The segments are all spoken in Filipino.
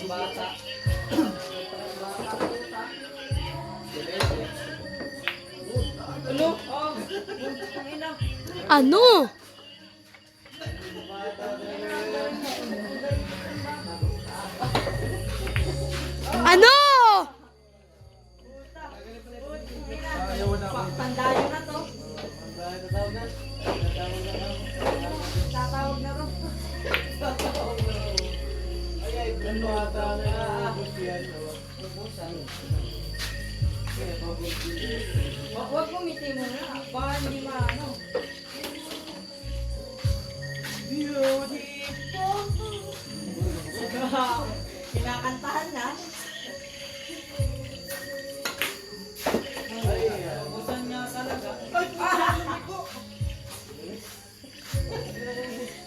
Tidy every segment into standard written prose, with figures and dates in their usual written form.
Bata. Ano? Ano? Tandayo na to. Tatawag na ro. Huwag mo miti mo na. Baka hindi maano. Kinakantahan na. Ubusan niya talaga.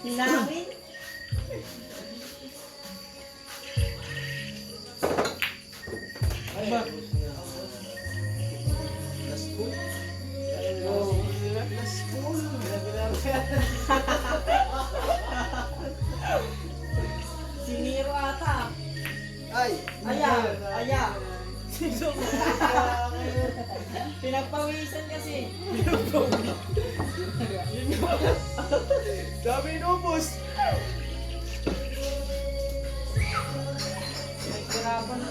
Hinangin. Ay ba? Siniro ata. Ay! Aya, aya. Pinagpawisan kasi. Dami inubos! Naghirapan na.